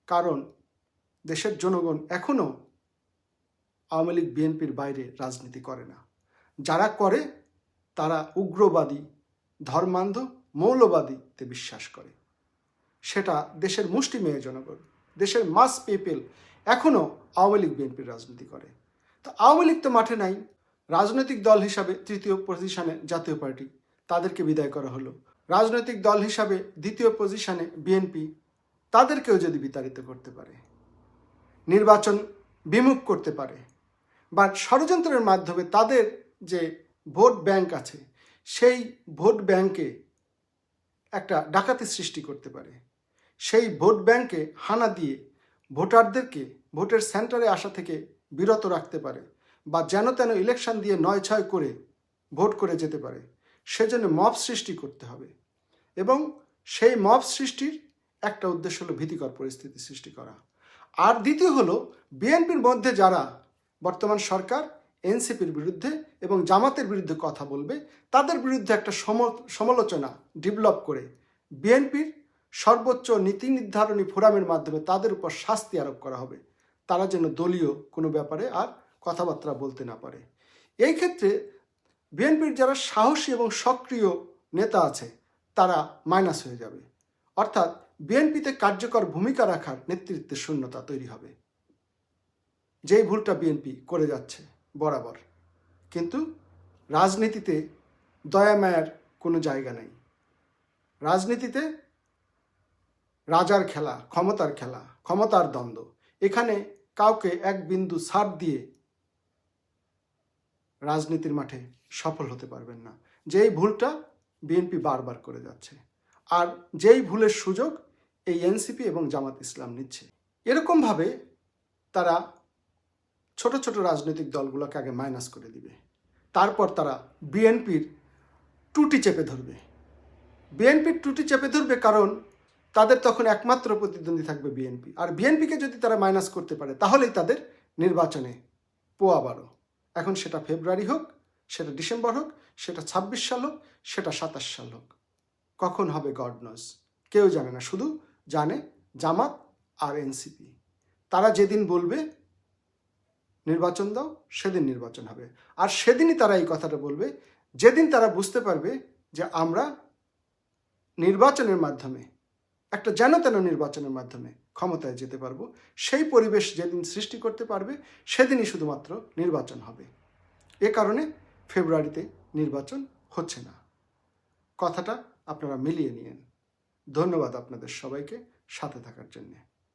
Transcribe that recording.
কারণ দেশের জনগণ এখনও আওয়ামী লীগ বিএনপির বাইরে রাজনীতি করে না। যারা করে তারা উগ্রবাদী, ধর্মান্ধ, মৌলবাদীতে বিশ্বাস করে। সেটা দেশের মুষ্টিমেয় জনগণ, দেশের মাস পিপল এখনও আওয়ামী লীগ বিএনপির রাজনীতি করে। তো আওয়ামী লীগ তো মাঠে নাই। রাজনৈতিক দল হিসাবে তৃতীয় পজিশনে জাতীয় পার্টি, তাদেরকে বিদায় করা হলো। রাজনৈতিক দল হিসাবে দ্বিতীয় পজিশনে বিএনপি, তাদেরকেও যদি বিতাড়িত করতে পারে, নির্বাচন বিমুখ করতে পারে, বা ষড়যন্ত্রের মাধ্যমে তাদের যে ভোট ব্যাংক আছে সেই ভোট ব্যাংকে একটা ডাকাতি সৃষ্টি করতে পারে, সেই ভোট ব্যাংকে হানা দিয়ে ভোটারদেরকে ভোটের সেন্টারে আসা থেকে বিরত রাখতে পারে, বা যেন তেন ইলেকশন দিয়ে ৯-৬ করে ভোট করে যেতে পারে, সেজন্য মব সৃষ্টি করতে হবে। এবং সেই মব সৃষ্টির একটা উদ্দেশ্য হলো ভীতিকর পরিস্থিতি সৃষ্টি করা। আর দ্বিতীয় হলো বিএনপির মধ্যে যারা বর্তমান সরকার, এনসিপির বিরুদ্ধে এবং জামাতের বিরুদ্ধে কথা বলবে, তাদের বিরুদ্ধে একটা সমালোচনা ডেভেলপ করে বিএনপির সর্বোচ্চ নীতি নির্ধারণী ফোরামের মাধ্যমে তাদের উপর শাস্তি আরোপ করা হবে, তারা যেন দলীয় কোনো ব্যাপারে আর কথাবার্তা বলতে না পারে। এই ক্ষেত্রে বিএনপির যারা সাহসী এবং সক্রিয় নেতা আছে তারা মাইনাস হয়ে যাবে, অর্থাৎ বিএনপিতে কার্যকর ভূমিকা রাখার নেতৃত্বের শূন্যতা তৈরি হবে, যেই ভুলটা বিএনপি করে যাচ্ছে বরাবর। কিন্তু রাজনীতিতে দয়া মায়ার কোনো জায়গা নেই। রাজনীতিতে রাজার খেলা, ক্ষমতার খেলা, ক্ষমতার দ্বন্দ্ব। এখানে কাউকে এক বিন্দু ছাড় দিয়ে রাজনীতির মাঠে সফল হতে পারবেন না, যেই ভুলটা বিএনপি বারবার করে যাচ্ছে, আর যেই ভুলের সুযোগ এই এনসিপি এবং জামাত ইসলাম নিচ্ছে। এরকমভাবে তারা ছোট ছোট রাজনৈতিক দলগুলোকে আগে মাইনাস করে দিবে, তারপর তারা বিএনপির টুটি চেপে ধরবে। বিএনপির টুটি চেপে ধরবে কারণ তাদের তখন একমাত্র প্রতিদ্বন্দ্বী থাকবে বিএনপি, আর বিএনপিকে যদি তারা মাইনাস করতে পারে তাহলেই তাদের নির্বাচনে পোয়া বারো। এখন সেটা ফেব্রুয়ারি হোক, সেটা ডিসেম্বর হোক, সেটা ২৬ সাল হোক, সেটা ২৭ সাল হোক, কখন হবে গড নোজ, কেউ জানে না। শুধু জানে জামাত আর এনসিপি। তারা যেদিন বলবে নির্বাচন দাও, সেদিন নির্বাচন হবে। আর সেদিনই তারা এই কথাটা বলবে যেদিন তারা বুঝতে পারবে যে আমরা নির্বাচনের মাধ্যমে, একটা যেন তেন নির্বাচনের মাধ্যমে ক্ষমতায় যেতে পারবো। সেই পরিবেশ যেদিন সৃষ্টি করতে পারবে সেদিনই শুধুমাত্র নির্বাচন হবে। এ কারণে ফেব্রুয়ারিতে নির্বাচন হচ্ছে না। কথাটা আপনারা মিলিয়ে নিয়েন। ধন্যবাদ আপনাদের সবাইকে সাথে থাকার জন্যে।